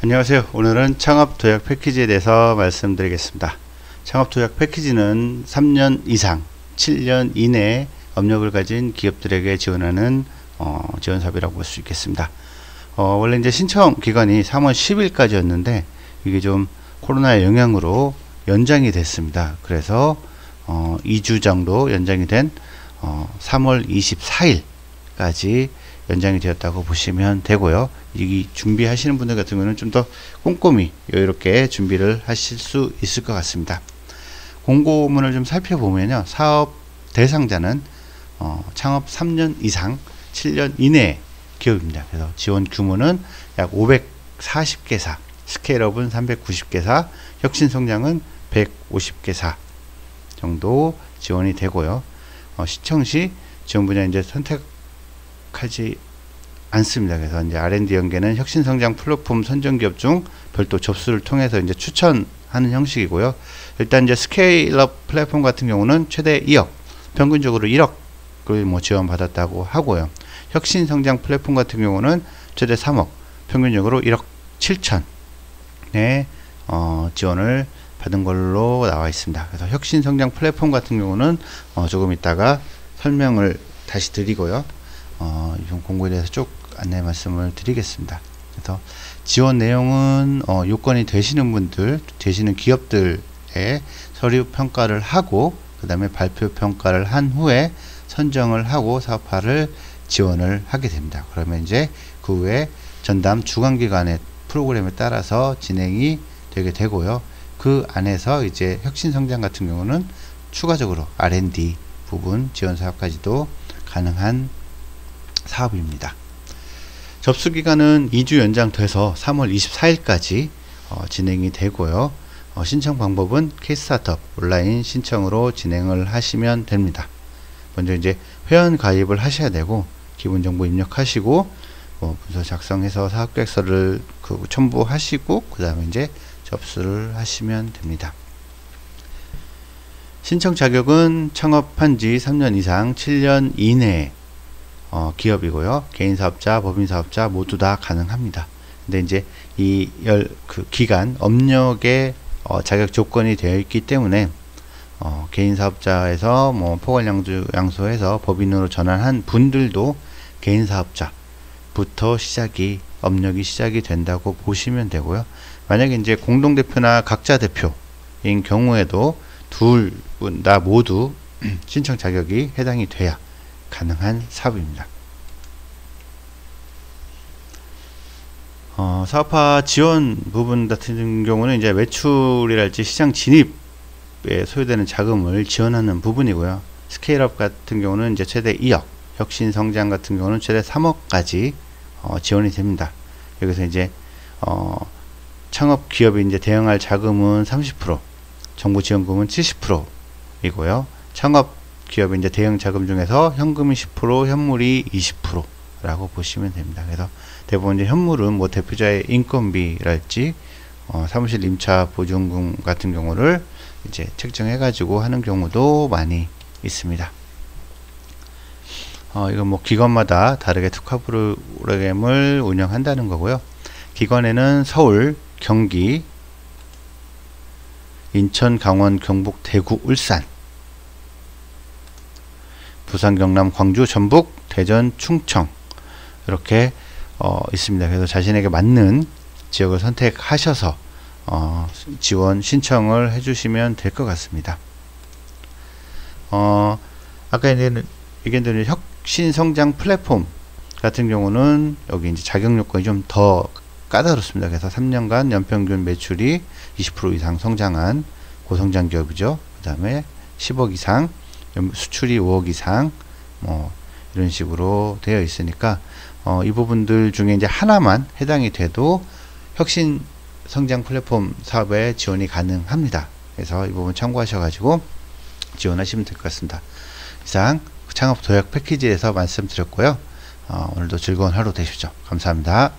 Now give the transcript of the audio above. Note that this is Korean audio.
안녕하세요. 오늘은 창업도약 패키지에 대해서 말씀드리겠습니다. 창업도약 패키지는 3년 이상 7년 이내에 업력을 가진 기업들에게 지원하는 지원 사업이라고 볼 수 있겠습니다. 원래 이제 신청 기간이 3월 10일까지였는데 이게 좀 코로나의 영향으로 연장이 됐습니다. 그래서 2주 정도 연장이 된 3월 24일까지 연장이 되었다고 보시면 되고요. 이 준비하시는 분들 같은 경우는 좀 더 꼼꼼히 이렇게 준비를 하실 수 있을 것 같습니다. 공고문을 좀 살펴보면요, 사업 대상자는 창업 3년 이상 7년 이내 기업입니다. 그래서 지원 규모는 약 540개사, 스케일업은 390개사, 혁신성장은 150개사 정도 지원이 되고요. 신청 시 지원 분야 이제 선택하지 않습니다. 그래서 이제 R&D 연계는 혁신성장 플랫폼 선정기업 중 별도 접수를 통해서 이제 추천하는 형식이고요. 일단 이제 스케일업 플랫폼 같은 경우는 최대 2억, 평균적으로 1억을 지원받았다고 하고요. 혁신성장 플랫폼 같은 경우는 최대 3억, 평균적으로 1억 7천의 지원을 받은 걸로 나와 있습니다. 그래서 혁신성장 플랫폼 같은 경우는 조금 이따가 설명을 다시 드리고요. 이번 공고에 대해서 쭉 안내 말씀을 드리겠습니다. 그래서 지원 내용은 요건이 되시는 분들, 되시는 기업들의 서류 평가를 하고 그 다음에 발표 평가를 한 후에 선정을 하고 사업화를 지원을 하게 됩니다. 그러면 이제 그 후에 전담 주관기관의 프로그램에 따라서 진행이 되게 되고요. 그 안에서 이제 혁신성장 같은 경우는 추가적으로 R&D 부분 지원 사업까지도 가능한 사업입니다. 접수기간은 2주 연장돼서 3월 24일까지 진행이 되고요. 신청 방법은 K-스타트업 온라인 신청으로 진행을 하시면 됩니다. 먼저 이제 회원 가입을 하셔야 되고 기본정보 입력하시고 문서 작성해서 사업계획서를 첨부하시고 그 다음에 이제 접수를 하시면 됩니다. 신청 자격은 창업한 지 3년 이상 7년 이내 기업이고요. 개인사업자, 법인사업자 모두 다 가능합니다. 근데 이제 기간, 업력의 자격 조건이 되어 있기 때문에 개인사업자에서 포괄양소해서 법인으로 전환한 분들도 개인사업자부터 업력이 시작이 된다고 보시면 되고요. 만약에 이제 공동대표나 각자 대표인 경우에도 둘 분 다 모두 신청 자격이 해당이 돼야 가능한 사업입니다. 사업화 지원 부분 같은 경우는 이제 매출이랄지 시장 진입에 소요되는 자금을 지원하는 부분이고요. 스케일업 같은 경우는 이제 최대 2억, 혁신성장 같은 경우는 최대 3억까지 지원이 됩니다. 여기서 이제 창업 기업이 이제 대응할 자금은 30%, 정부 지원금은 70%이고요. 창업 기업의 이제 대응 자금 중에서 현금이 10%, 현물이 20%라고 보시면 됩니다. 그래서 대부분 이제 현물은 대표자의 인건비랄지 사무실 임차 보증금 같은 경우를 이제 책정해 가지고 하는 경우도 많이 있습니다. 이건 기관마다 다르게 특화 프로그램을 운영한다는 거고요. 기관에는 서울, 경기, 인천, 강원, 경북, 대구, 울산, 부산, 경남, 광주, 전북, 대전, 충청 이렇게 있습니다. 그래서 자신에게 맞는 지역을 선택하셔서 지원 신청을 해주시면 될 것 같습니다. 아까 얘기했던 혁신성장 플랫폼 같은 경우는 여기 이제 자격 요건이 좀 더 까다롭습니다. 그래서 3년간 연평균 매출이 20% 이상 성장한 고성장 기업이죠. 그 다음에 10억 이상, 수출이 5억 이상, 이런 식으로 되어 있으니까 이 부분들 중에 이제 하나만 해당이 돼도 혁신 성장 플랫폼 사업에 지원이 가능합니다. 그래서 이 부분 참고하셔가지고 지원하시면 될 것 같습니다. 이상 창업 도약 패키지에서 말씀드렸고요. 오늘도 즐거운 하루 되십시오. 감사합니다.